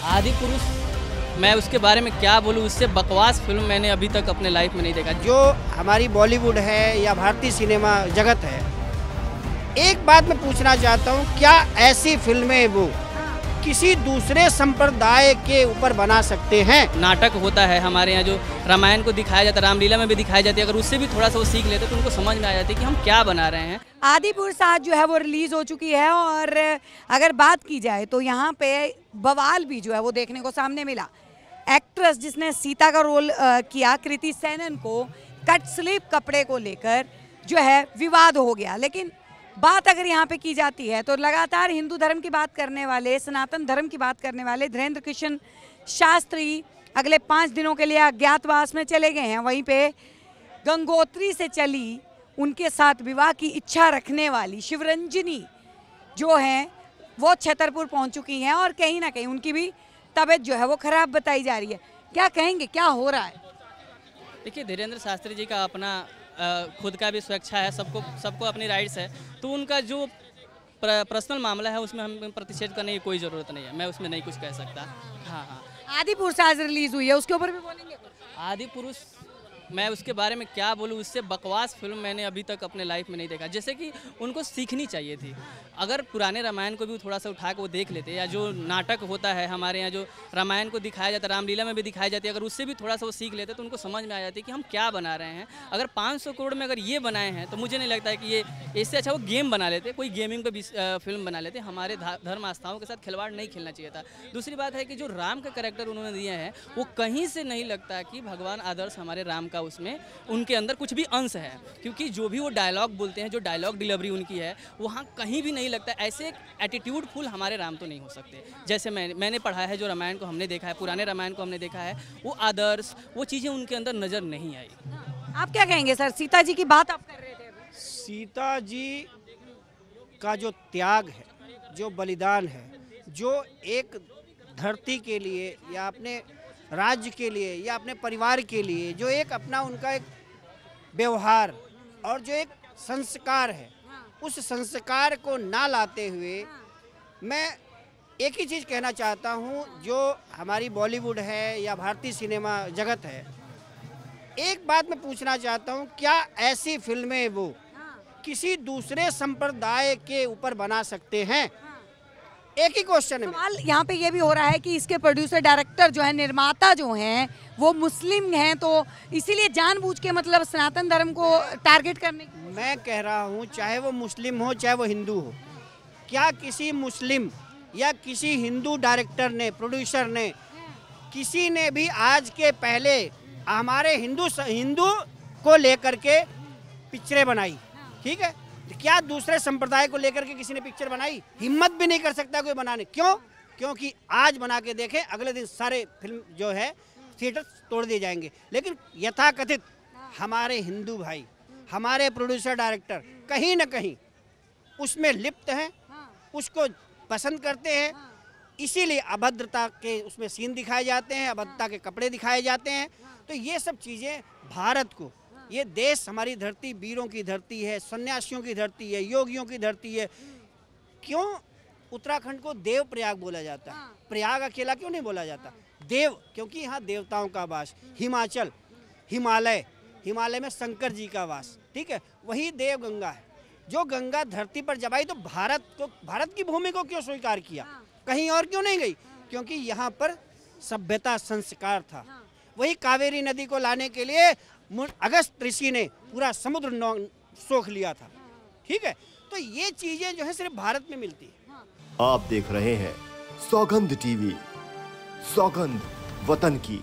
आदि पुरुष, मैं उसके बारे में क्या बोलूँ, उससे बकवास फिल्म मैंने अभी तक अपने लाइफ में नहीं देखा। जो हमारी बॉलीवुड है या भारतीय सिनेमा जगत है, एक बात मैं पूछना चाहता हूँ, क्या ऐसी फिल्में वो किसी दूसरे संप्रदाय के ऊपर बना सकते हैं? नाटक होता है हमारे यहाँ, जो रामायण को दिखाया जाता है, रामलीला में भी दिखाई जाती है, अगर उससे भी थोड़ा सा वो सीख लेते तो उनको समझ में आ जाती है कि हम क्या बना रहे हैं। आदि पुरुष आज जो है वो रिलीज हो चुकी है और अगर बात की जाए तो यहाँ पे बवाल भी जो है वो देखने को सामने मिला। एक्ट्रेस जिसने सीता का रोल किया, कृति सेनन को कट स्लीव कपड़े को लेकर जो है विवाद हो गया। लेकिन बात अगर यहाँ पे की जाती है तो लगातार हिंदू धर्म की बात करने वाले, सनातन धर्म की बात करने वाले धीरेन्द्र कृष्ण शास्त्री अगले 5 दिनों के लिए अज्ञातवास में चले गए हैं। वहीं पे गंगोत्री से चली उनके साथ विवाह की इच्छा रखने वाली शिवरंजनी जो हैं वो छतरपुर पहुँच चुकी हैं और कहीं ना कहीं उनकी भी तबीयत जो है वो खराब बताई जा रही है। क्या कहेंगे, क्या हो रहा है? देखिए, धीरेन्द्र शास्त्री जी का अपना खुद का भी स्वेच्छा है, सबको अपनी राइट्स है, तो उनका जो पर्सनल मामला है उसमें हम प्रतिषेध करने की कोई ज़रूरत नहीं है, मैं उसमें नहीं कुछ कह सकता। हाँ, आदि पुरुष आज रिलीज हुई है, उसके ऊपर भी बोलेंगे? आदि पुरुष, मैं उसके बारे में क्या बोलूँ, उससे बकवास फिल्म मैंने अभी तक अपने लाइफ में नहीं देखा। जैसे कि उनको सीखनी चाहिए थी, अगर पुराने रामायण को भी थोड़ा सा उठा के वो देख लेते, या जो नाटक होता है हमारे यहाँ, जो रामायण को दिखाया जाता है, रामलीला में भी दिखाई जाती है, अगर उससे भी थोड़ा सा वो सीख लेते तो उनको समझ में आ जाती है कि हम क्या बना रहे हैं। अगर 500 करोड़ में अगर ये बनाए हैं तो मुझे नहीं लगता है कि ये, इससे अच्छा वो गेम बना लेते, कोई गेमिंग पर फिल्म बना लेते। हमारे धर्म आस्थाओं के साथ खिलवाड़ नहीं खेलना चाहिए था। दूसरी बात है कि जो राम का कैरेक्टर उन्होंने दिए हैं वो कहीं से नहीं लगता कि भगवान आदर्श हमारे राम का उसमें उनके अंदर कुछ भी अंश है, क्योंकि जो भी वो डायलॉग बोलते हैं, जो डायलॉग डिलीवरी उनकी है, वहाँ कहीं भी नहीं लगता ऐसे एटीट्यूड फुल हमारे राम तो नहीं हो सकते। जैसे मैंने पढ़ा है, जो रामायण को हमने देखा है, पुराने रामायण को हमने देखा है, वो आदर्श, वो चीज़ें उनके अंदर नज़र नहीं आई। आप क्या कहेंगे सर? सीता जी की बात आप कर रहे थे अभी। सीता जी का जो त्याग है, जो बलिदान है, जो एक धरती के लिए या अपने राज्य के लिए या अपने परिवार के लिए जो एक अपना उनका एक व्यवहार और जो एक संस्कार है, उस संस्कार को ना लाते हुए मैं एक ही चीज़ कहना चाहता हूँ, जो हमारी बॉलीवुड है या भारतीय सिनेमा जगत है, एक बात मैं पूछना चाहता हूँ, क्या ऐसी फिल्में वो किसी दूसरे संप्रदाय के ऊपर बना सकते हैं? एक ही क्वेश्चन है। सवाल यहाँ पे ये भी हो रहा है कि इसके प्रोड्यूसर, डायरेक्टर जो है, निर्माता जो हैं वो मुस्लिम हैं, तो इसीलिए जानबूझ के मतलब सनातन धर्म को टारगेट करने की। मैं कह रहा हूँ, चाहे वो मुस्लिम हो चाहे वो हिंदू हो, क्या किसी मुस्लिम या किसी हिंदू डायरेक्टर ने, प्रोड्यूसर ने, किसी ने भी आज के पहले हमारे हिंदू को लेकर के पिक्चरें बनाई? ठीक है, क्या दूसरे संप्रदाय को लेकर के किसी ने पिक्चर बनाई? हिम्मत भी नहीं कर सकता कोई बनाने। क्यों? क्योंकि आज बना के देखें, अगले दिन सारे फिल्म जो है थिएटर तोड़ दिए जाएंगे। लेकिन यथाकथित हमारे हिंदू भाई, हमारे प्रोड्यूसर डायरेक्टर कहीं ना कहीं उसमें लिप्त हैं, उसको पसंद करते हैं, इसीलिए अभद्रता के उसमें सीन दिखाए जाते हैं, अभद्रता के कपड़े दिखाए जाते हैं। तो ये सब चीज़ें भारत को, ये देश हमारी धरती वीरों की धरती है, सन्यासियों की धरती है, योगियों की धरती है। क्यों उत्तराखंड को देव प्रयाग बोला जाता है? प्रयाग अकेला क्यों नहीं बोला जाता? देव, क्योंकि यहाँ देवताओं का वास। हिमाचल, हिमालय में शंकर जी का वास, ठीक है, वही देव गंगा है। जो गंगा धरती पर जब आई तो भारत की भूमि को क्यों स्वीकार किया? कहीं और क्यों नहीं गई? क्योंकि यहाँ पर सभ्यता, संस्कार था। वही कावेरी नदी को लाने के लिए अगस्त ऋषि ने पूरा समुद्र सोख लिया था। ठीक है, तो ये चीजें जो है सिर्फ भारत में मिलती है। आप देख रहे हैं सौगंध टीवी, सौगंध वतन की।